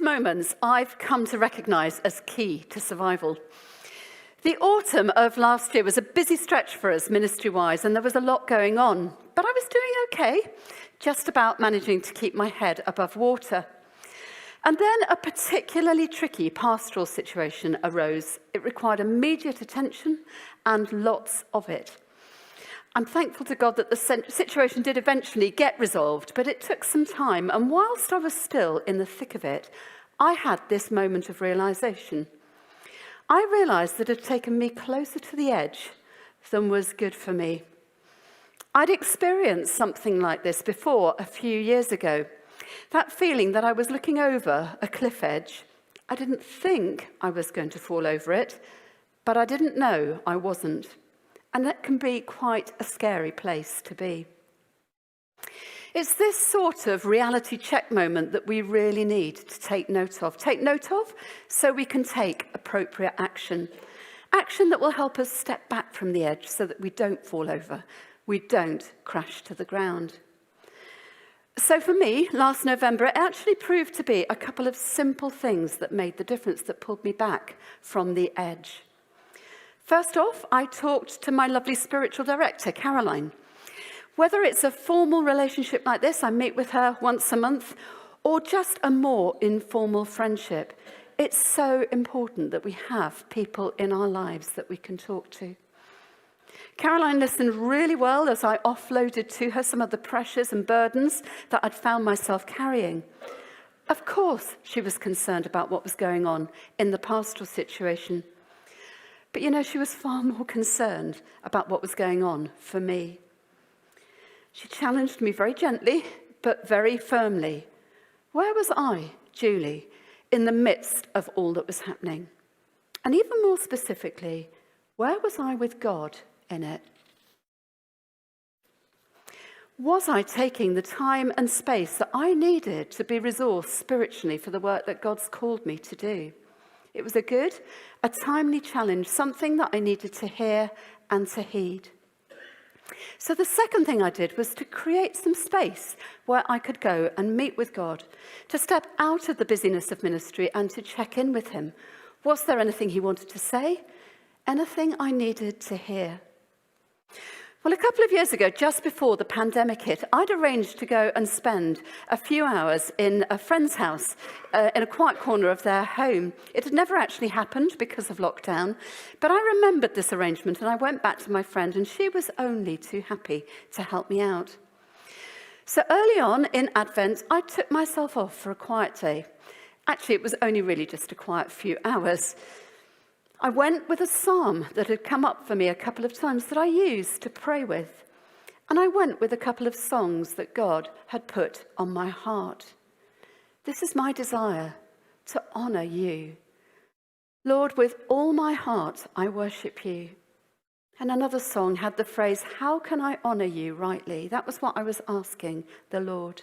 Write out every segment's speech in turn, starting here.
moments I've come to recognise as key to survival. The autumn of last year was a busy stretch for us ministry-wise, and there was a lot going on. But I was doing okay, just about managing to keep my head above water. And then a particularly tricky pastoral situation arose. It required immediate attention and lots of it. I'm thankful to God that the situation did eventually get resolved, but it took some time. And whilst I was still in the thick of it, I had this moment of realisation. I realised that it had taken me closer to the edge than was good for me. I'd experienced something like this before a few years ago. That feeling that I was looking over a cliff edge. I didn't think I was going to fall over it, but I didn't know I wasn't. And that can be quite a scary place to be. It's this sort of reality check moment that we really need to take note of. Take note of so we can take appropriate action. Action that will help us step back from the edge so that we don't fall over. We don't crash to the ground. So for me, last November, it actually proved to be a couple of simple things that made the difference, that pulled me back from the edge. First off, I talked to my lovely spiritual director, Caroline. Whether it's a formal relationship like this, I meet with her once a month, or just a more informal friendship, it's so important that we have people in our lives that we can talk to. Caroline listened really well as I offloaded to her some of the pressures and burdens that I'd found myself carrying. Of course, she was concerned about what was going on in the pastoral situation. But she was far more concerned about what was going on for me. She challenged me very gently, but very firmly. Where was I, Julie, in the midst of all that was happening? And even more specifically, where was I with God in it? Was I taking the time and space that I needed to be resourced spiritually for the work that God's called me to do? It was a timely challenge, something that I needed to hear and to heed. So the second thing I did was to create some space where I could go and meet with God, to step out of the busyness of ministry and to check in with him. Was there anything he wanted to say? Anything I needed to hear? Well, a couple of years ago, just before the pandemic hit, I'd arranged to go and spend a few hours in a friend's house in a quiet corner of their home. It had never actually happened because of lockdown, but I remembered this arrangement and I went back to my friend and she was only too happy to help me out. So early on in Advent, I took myself off for a quiet day. Actually, it was only really just a quiet few hours. I went with a psalm that had come up for me a couple of times that I used to pray with. And I went with a couple of songs that God had put on my heart. This is my desire, to honour you. Lord, with all my heart, I worship you. And another song had the phrase, how can I honour you rightly? That was what I was asking the Lord.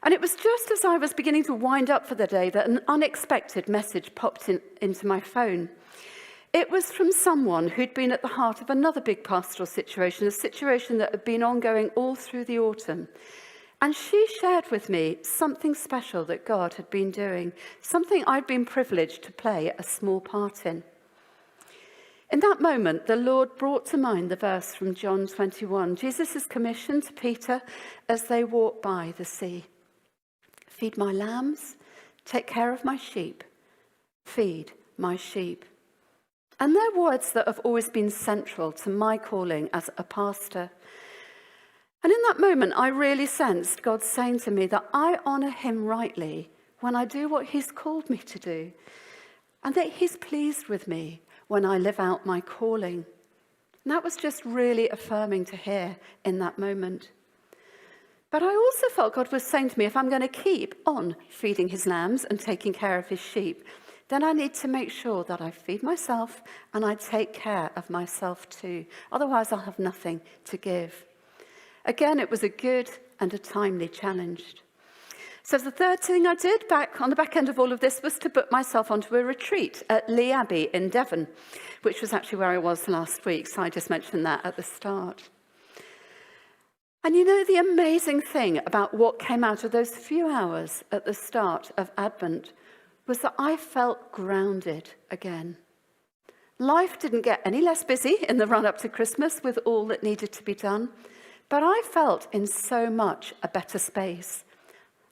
And it was just as I was beginning to wind up for the day that an unexpected message popped into my phone. It was from someone who'd been at the heart of another big pastoral situation, a situation that had been ongoing all through the autumn. And she shared with me something special that God had been doing, something I'd been privileged to play a small part in. In that moment, the Lord brought to mind the verse from John 21. Jesus' commission to Peter as they walk by the sea. Feed my lambs, take care of my sheep, feed my sheep. And they're words that have always been central to my calling as a pastor. And in that moment, I really sensed God saying to me that I honour him rightly when I do what he's called me to do, and that he's pleased with me when I live out my calling. And that was just really affirming to hear in that moment. But I also felt God was saying to me, if I'm going to keep on feeding his lambs and taking care of his sheep, then I need to make sure that I feed myself and I take care of myself too. Otherwise, I'll have nothing to give. Again, it was a good and a timely challenge. So the third thing I did back on the back end of all of this was to book myself onto a retreat at Lee Abbey in Devon, which was actually where I was last week. So I just mentioned that at the start. And you know, the amazing thing about what came out of those few hours at the start of Advent was that I felt grounded again. Life didn't get any less busy in the run-up to Christmas with all that needed to be done, but I felt in so much a better space.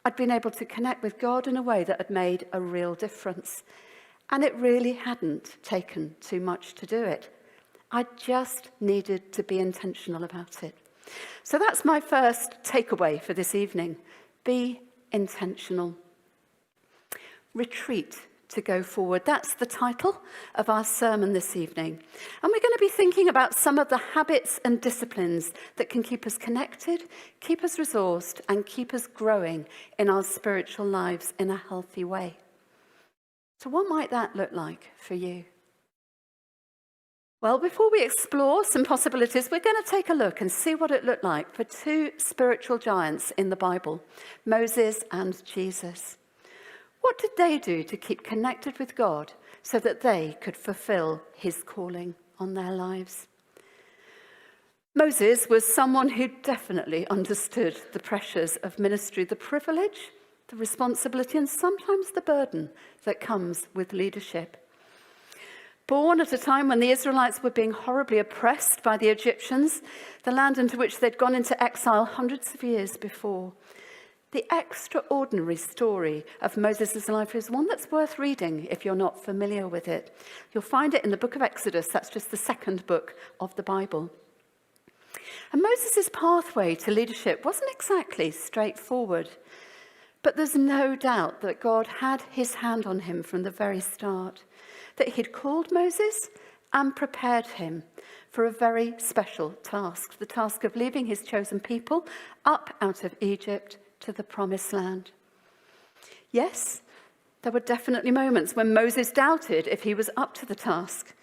I'd been able to connect with God in a way that had made a real difference, and it really hadn't taken too much to do it. I just needed to be intentional about it. So that's my first takeaway for this evening. Be intentional. Retreat to go forward. That's the title of our sermon this evening. And we're going to be thinking about some of the habits and disciplines that can keep us connected, keep us resourced, and keep us growing in our spiritual lives in a healthy way. So what might that look like for you? Well, before we explore some possibilities, we're going to take a look and see what it looked like for two spiritual giants in the Bible, Moses and Jesus. What did they do to keep connected with God so that they could fulfill his calling on their lives? Moses was someone who definitely understood the pressures of ministry, the privilege, the responsibility, and sometimes the burden that comes with leadership. Born at a time when the Israelites were being horribly oppressed by the Egyptians, the land into which they'd gone into exile hundreds of years before. The extraordinary story of Moses' life is one that's worth reading if you're not familiar with it. You'll find it in the book of Exodus. That's just the second book of the Bible. And Moses' pathway to leadership wasn't exactly straightforward, but there's no doubt that God had his hand on him from the very start, that he'd called Moses and prepared him for a very special task, the task of leading his chosen people up out of Egypt to the promised land. Yes, there were definitely moments when Moses doubted if he was up to the task,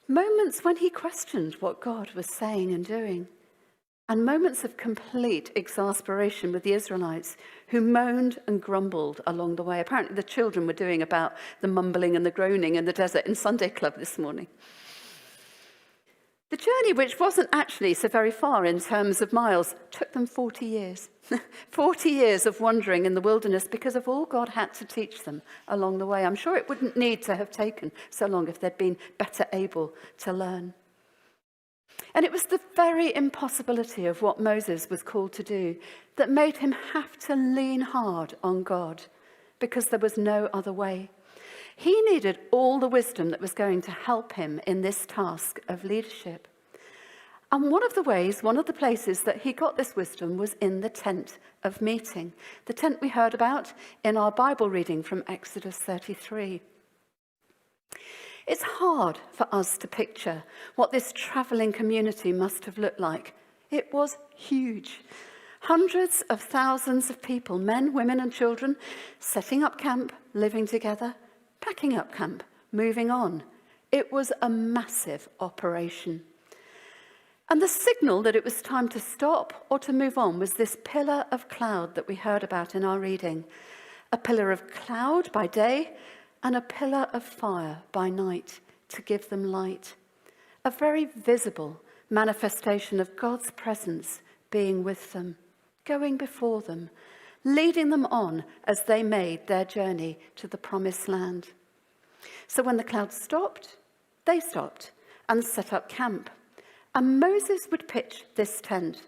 moments when he questioned what God was saying and doing, and moments of complete exasperation with the Israelites who moaned and grumbled along the way. Apparently the children were doing about the mumbling and the groaning in the desert in Sunday Club this morning. The journey, which wasn't actually so very far in terms of miles, took them 40 years. 40 years of wandering in the wilderness because of all God had to teach them along the way. I'm sure it wouldn't need to have taken so long if they'd been better able to learn. And it was the very impossibility of what Moses was called to do that made him have to lean hard on God, because there was no other way. He needed all the wisdom that was going to help him in this task of leadership. And one of the places that he got this wisdom was in the tent of meeting, the tent we heard about in our Bible reading from Exodus 33. It's hard for us to picture what this travelling community must have looked like. It was huge. Hundreds of thousands of people, men, women and children, setting up camp, living together, packing up camp, moving on. It was a massive operation. And the signal that it was time to stop or to move on was this pillar of cloud that we heard about in our reading. A pillar of cloud by day and a pillar of fire by night to give them light. A very visible manifestation of God's presence being with them, going before them, leading them on as they made their journey to the promised land. So when the cloud stopped, they stopped and set up camp. And Moses would pitch this tent,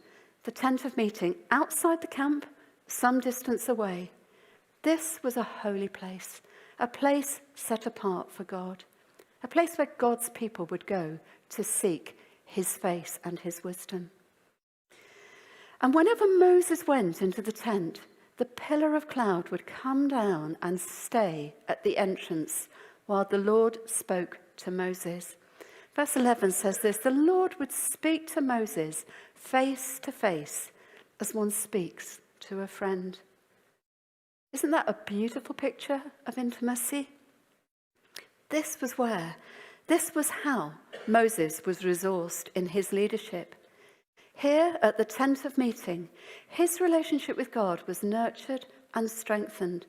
the tent of meeting, outside the camp, some distance away. This was a holy place, a place set apart for God, a place where God's people would go to seek his face and his wisdom. And whenever Moses went into the tent, the pillar of cloud would come down and stay at the entrance while the Lord spoke to Moses. Verse 11 says this: the Lord would speak to Moses face to face as one speaks to a friend. Isn't that a beautiful picture of intimacy? This was how Moses was resourced in his leadership. Here at the tent of meeting, his relationship with God was nurtured and strengthened.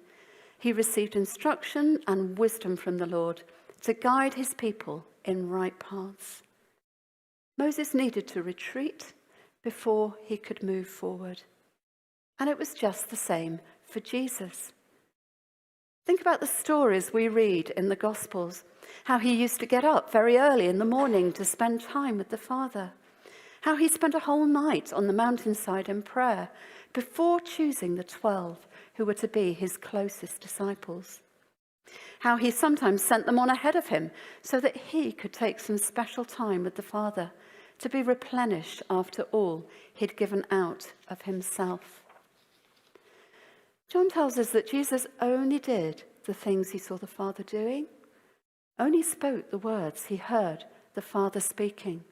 He received instruction and wisdom from the Lord to guide his people in right paths. Moses needed to retreat, before he could move forward. And it was just the same for Jesus. Think about the stories we read in the Gospels, how he used to get up very early in the morning to spend time with the Father, how he spent a whole night on the mountainside in prayer before choosing the 12 who were to be his closest disciples, how he sometimes sent them on ahead of him so that he could take some special time with the Father to be replenished after all he'd given out of himself. John tells us that Jesus only did the things he saw the Father doing, only spoke the words he heard the Father speaking.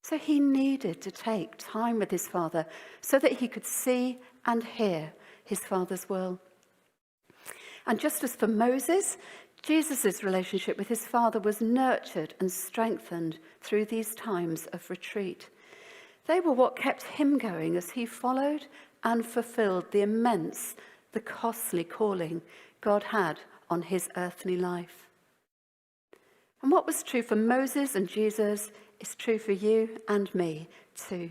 So he needed to take time with his Father so that he could see and hear his Father's will. And just as for Moses, Jesus' relationship with his Father was nurtured and strengthened through these times of retreat. They were what kept him going as he followed and fulfilled the costly calling God had on his earthly life. And what was true for Moses and Jesus is true for you and me too.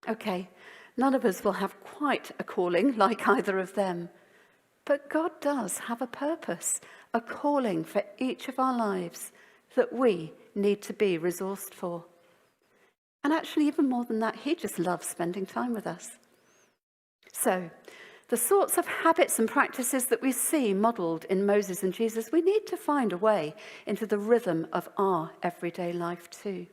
Okay, none of us will have quite a calling like either of them, but God does have a purpose, a calling for each of our lives that we need to be resourced for. And actually, even more than that, he just loves spending time with us. So, the sorts of habits and practices that we see modelled in Moses and Jesus, we need to find a way into the rhythm of our everyday life too.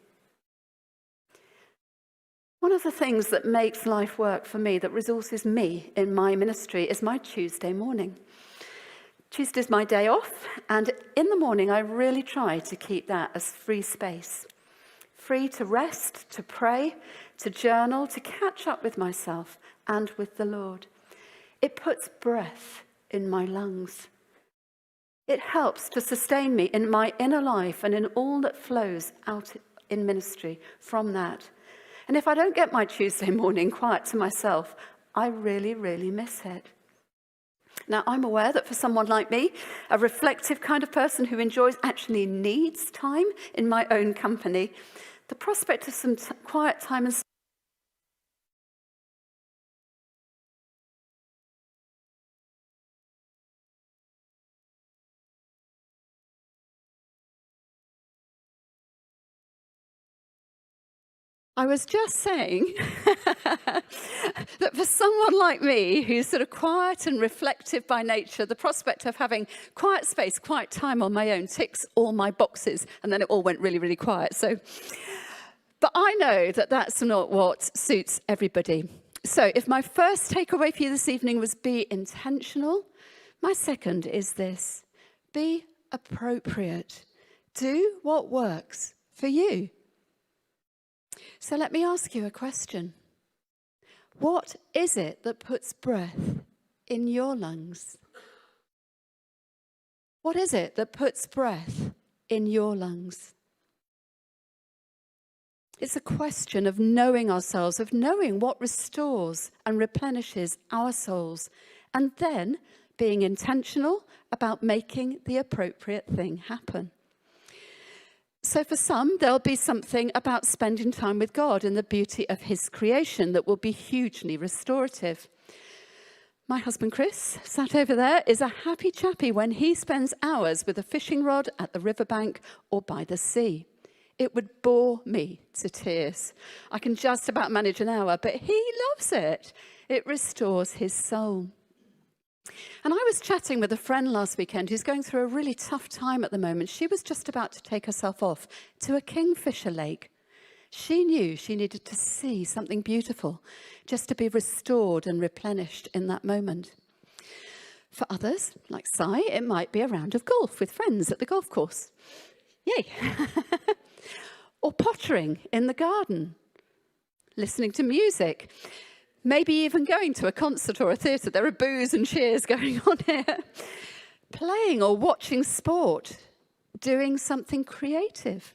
One of the things that makes life work for me, that resources me in my ministry, is my Tuesday morning. Tuesday's my day off, and in the morning I really try to keep that as free space. Free to rest, to pray, to journal, to catch up with myself and with the Lord. It puts breath in my lungs. It helps to sustain me in my inner life and in all that flows out in ministry from that. And if I don't get my Tuesday morning quiet to myself, I really, really miss it. Now, I'm aware that for someone like me, a reflective kind of person who actually needs time in my own company, the prospect of some quiet time and I was just saying that for someone like me, who's sort of quiet and reflective by nature, the prospect of having quiet space, quiet time on my own ticks all my boxes, and then it all went really, really quiet. But I know that that's not what suits everybody. So if my first takeaway for you this evening was be intentional, my second is this: be appropriate. Do what works for you. So let me ask you a question. What is it that puts breath in your lungs? What is it that puts breath in your lungs? It's a question of knowing ourselves, of knowing what restores and replenishes our souls, and then being intentional about making the appropriate thing happen. So for some, there'll be something about spending time with God and the beauty of his creation that will be hugely restorative. My husband Chris, sat over there, is a happy chappy when he spends hours with a fishing rod at the riverbank or by the sea. It would bore me to tears. I can just about manage an hour, but he loves it. It restores his soul. And I was chatting with a friend last weekend who's going through a really tough time at the moment. She was just about to take herself off to a kingfisher lake. She knew she needed to see something beautiful just to be restored and replenished in that moment. For others, like Si, it might be a round of golf with friends at the golf course. Yay! Or pottering in the garden, listening to music. Maybe even going to a concert or a theatre. There are boos and cheers going on here. Playing or watching sport. Doing something creative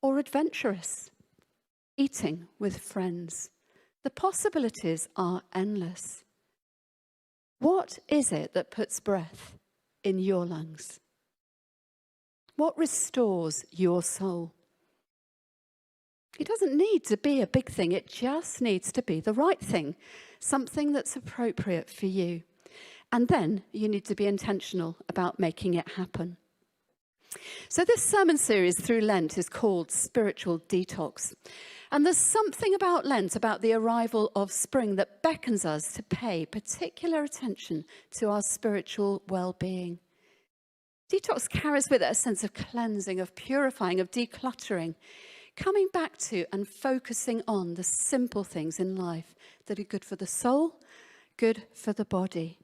or adventurous. Eating with friends. The possibilities are endless. What is it that puts breath in your lungs? What restores your soul? It doesn't need to be a big thing. It just needs to be the right thing, something that's appropriate for you. And then you need to be intentional about making it happen. So this sermon series through Lent is called Spiritual Detox. And there's something about Lent, about the arrival of spring, that beckons us to pay particular attention to our spiritual well-being. Detox carries with it a sense of cleansing, of purifying, of decluttering, coming back to and focusing on the simple things in life that are good for the soul, good for the body,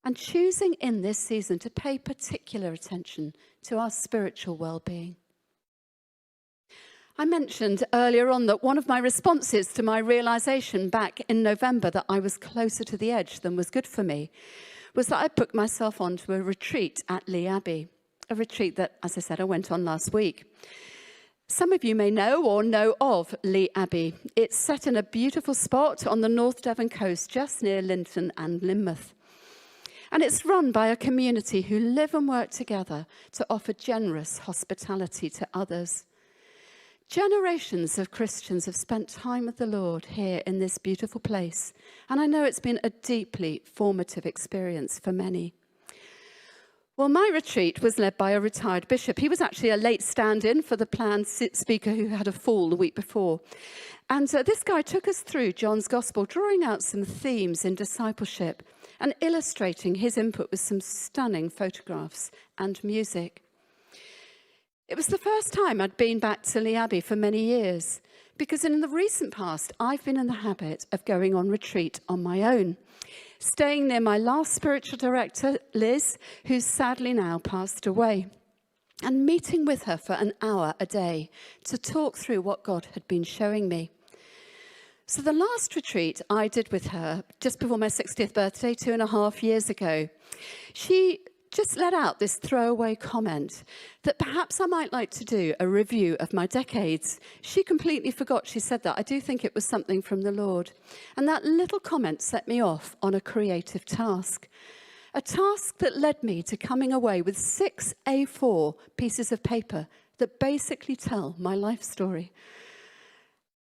and choosing in this season to pay particular attention to our spiritual well-being. I mentioned earlier on that one of my responses to my realization back in November that I was closer to the edge than was good for me was that I booked myself onto a retreat at Lee Abbey, a retreat that, as I said, I went on last week. Some of you may know or know of Lee Abbey. It's set in a beautiful spot on the North Devon coast, just near Linton and Lynmouth. And it's run by a community who live and work together to offer generous hospitality to others. Generations of Christians have spent time with the Lord here in this beautiful place, and I know it's been a deeply formative experience for many. Well, my retreat was led by a retired bishop. He was actually a late stand-in for the planned speaker who had a fall the week before. And this guy took us through John's Gospel, drawing out some themes in discipleship and illustrating his input with some stunning photographs and music. It was the first time I'd been back to Lee Abbey for many years, because in the recent past, I've been in the habit of going on retreat on my own, staying near my last spiritual director, Liz, who's sadly now passed away, and meeting with her for an hour a day to talk through what God had been showing me. So the last retreat I did with her, just before my 60th birthday, 2.5 years ago, she just let out this throwaway comment that perhaps I might like to do a review of my decades. She completely forgot she said that. I do think it was something from the Lord. And that little comment set me off on a creative task. A task that led me to coming away with 6 A4 pieces of paper that basically tell my life story.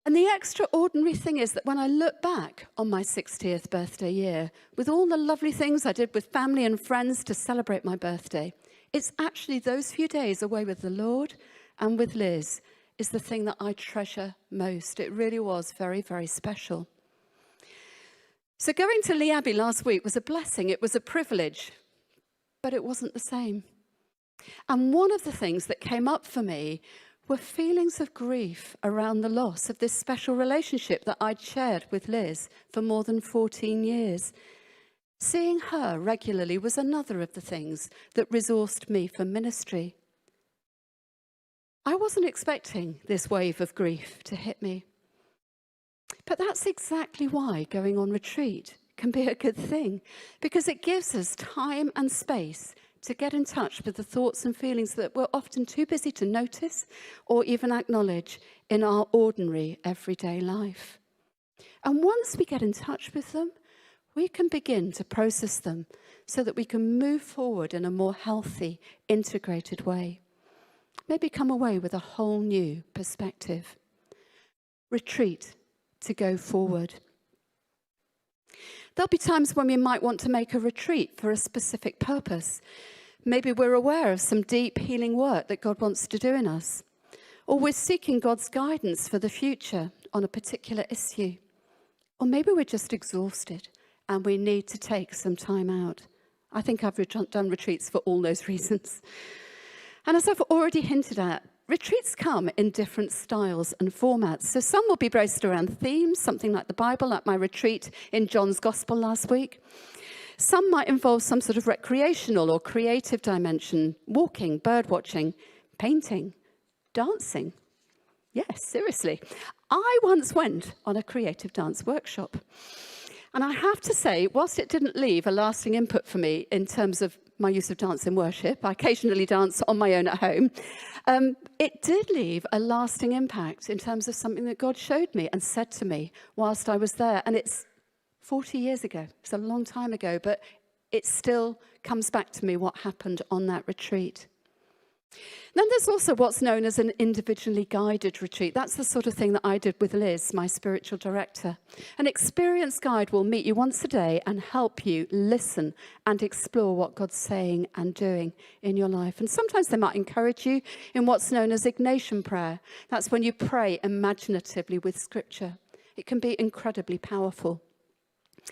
And the extraordinary thing is that when I look back on my 60th birthday year, with all the lovely things I did with family and friends to celebrate my birthday, it's actually those few days away with the Lord and with Liz is the thing that I treasure most. It really was very, very special. So going to Lee Abbey last week was a blessing. It was a privilege, but it wasn't the same. And one of the things that came up for me were feelings of grief around the loss of this special relationship that I'd shared with Liz for more than 14 years. Seeing her regularly was another of the things that resourced me for ministry. I wasn't expecting this wave of grief to hit me. But that's exactly why going on retreat can be a good thing, because it gives us time and space to get in touch with the thoughts and feelings that we're often too busy to notice or even acknowledge in our ordinary everyday life. And once we get in touch with them, we can begin to process them so that we can move forward in a more healthy, integrated way. Maybe come away with a whole new perspective. Retreat to go forward. There'll be times when we might want to make a retreat for a specific purpose. Maybe we're aware of some deep healing work that God wants to do in us. Or we're seeking God's guidance for the future on a particular issue. Or maybe we're just exhausted and we need to take some time out. I think I've done retreats for all those reasons. And as I've already hinted at, retreats come in different styles and formats. So some will be based around themes, something like the Bible, like my retreat in John's Gospel last week. Some might involve some sort of recreational or creative dimension, walking, bird watching, painting, dancing. Yes, seriously. I once went on a creative dance workshop. And I have to say, whilst it didn't leave a lasting input for me in terms of my use of dance in worship, I occasionally dance on my own at home, it did leave a lasting impact in terms of something that God showed me and said to me whilst I was there. And it's 40 years ago. It's a long time ago, but it still comes back to me what happened on that retreat. Then there's also what's known as an individually guided retreat. That's the sort of thing that I did with Liz, my spiritual director. An experienced guide will meet you once a day and help you listen and explore what God's saying and doing in your life. And sometimes they might encourage you in what's known as Ignatian prayer. That's when you pray imaginatively with scripture. It can be incredibly powerful.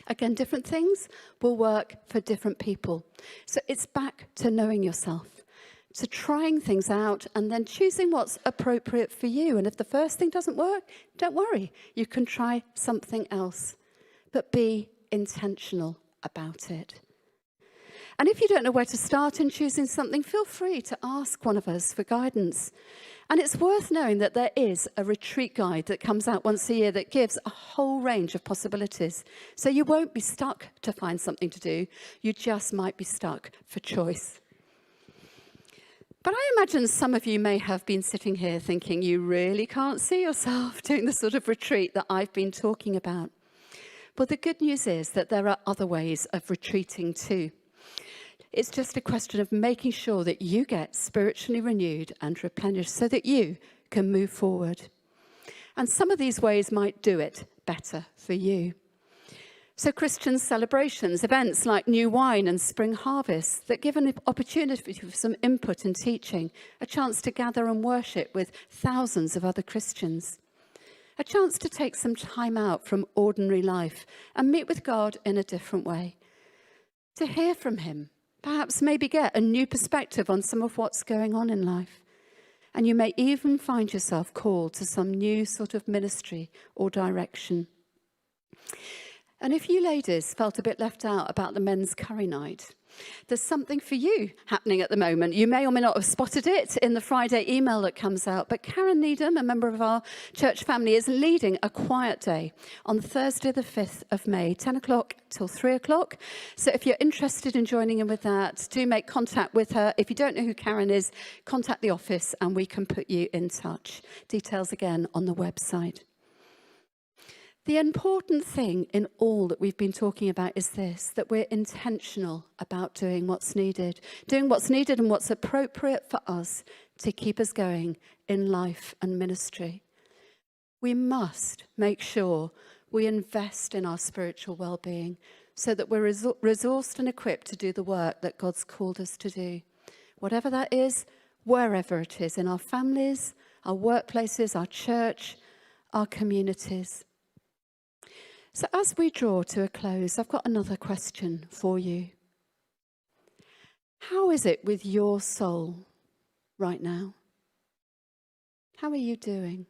Again, different things will work for different people. So it's back to knowing yourself, to trying things out and then choosing what's appropriate for you. And if the first thing doesn't work, don't worry. You can try something else, but be intentional about it. And if you don't know where to start in choosing something, feel free to ask one of us for guidance. And it's worth knowing that there is a retreat guide that comes out once a year that gives a whole range of possibilities. So you won't be stuck to find something to do. You just might be stuck for choice. But I imagine some of you may have been sitting here thinking you really can't see yourself doing the sort of retreat that I've been talking about. Well, the good news is that there are other ways of retreating too. It's just a question of making sure that you get spiritually renewed and replenished so that you can move forward. And some of these ways might do it better for you. So Christian celebrations, events like New Wine and Spring Harvest that give an opportunity for some input and teaching, a chance to gather and worship with thousands of other Christians, a chance to take some time out from ordinary life and meet with God in a different way, to hear from him, perhaps maybe get a new perspective on some of what's going on in life. And you may even find yourself called to some new sort of ministry or direction. And if you ladies felt a bit left out about the men's curry night, there's something for you happening at the moment. You may or may not have spotted it in the Friday email that comes out, but Karen Needham, a member of our church family, is leading a quiet day on Thursday the 5th of May, 10 o'clock till 3 o'clock. So if you're interested in joining in with that, do make contact with her. If you don't know who Karen is, contact the office and we can put you in touch. Details again on the website. The important thing in all that we've been talking about is this, that we're intentional about doing what's needed and what's appropriate for us to keep us going in life and ministry. We must make sure we invest in our spiritual well-being so that we're resourced and equipped to do the work that God's called us to do. Whatever that is, wherever it is, in our families, our workplaces, our church, our communities. So as we draw to a close, I've got another question for you. How is it with your soul right now? How are you doing?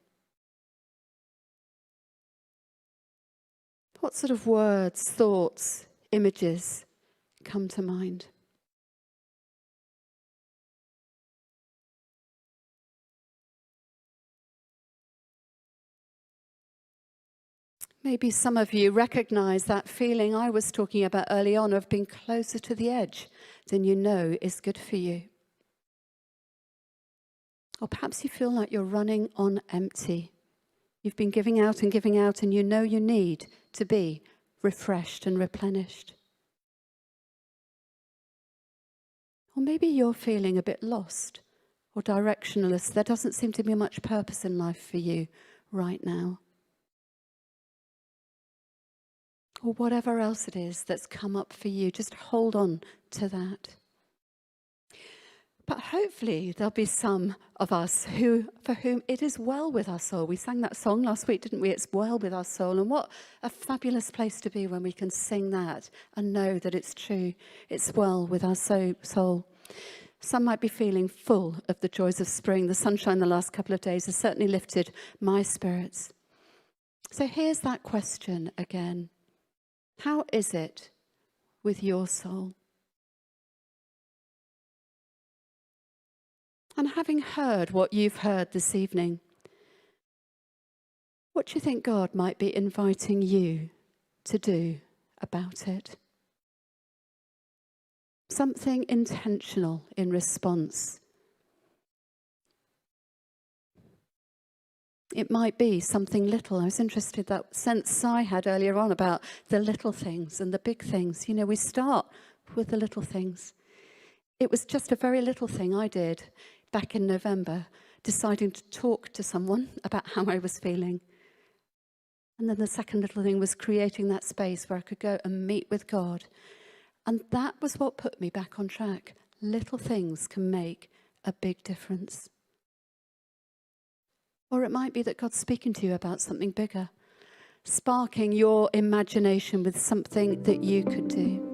What sort of words, thoughts, images come to mind? Maybe some of you recognize that feeling I was talking about early on of being closer to the edge than you know is good for you. Or perhaps you feel like you're running on empty. You've been giving out and you know you need to be refreshed and replenished. Or maybe you're feeling a bit lost or directionless. There doesn't seem to be much purpose in life for you right now. Or whatever else it is that's come up for you, just hold on to that. But hopefully there'll be some of us for whom it is well with our soul. We sang that song last week, didn't we? It's well with our soul. And what a fabulous place to be when we can sing that and know that it's true. It's well with our soul. Some might be feeling full of the joys of spring. The sunshine the last couple of days has certainly lifted my spirits. So here's that question again. How is it with your soul? And having heard what you've heard this evening, what do you think God might be inviting you to do about it? Something intentional in response. It might be something little. I was interested, that sense I had earlier on about the little things and the big things. You know, we start with the little things. It was just a very little thing I did back in November, deciding to talk to someone about how I was feeling. And then the second little thing was creating that space where I could go and meet with God. And that was what put me back on track. Little things can make a big difference. Or it might be that God's speaking to you about something bigger, sparking your imagination with something that you could do.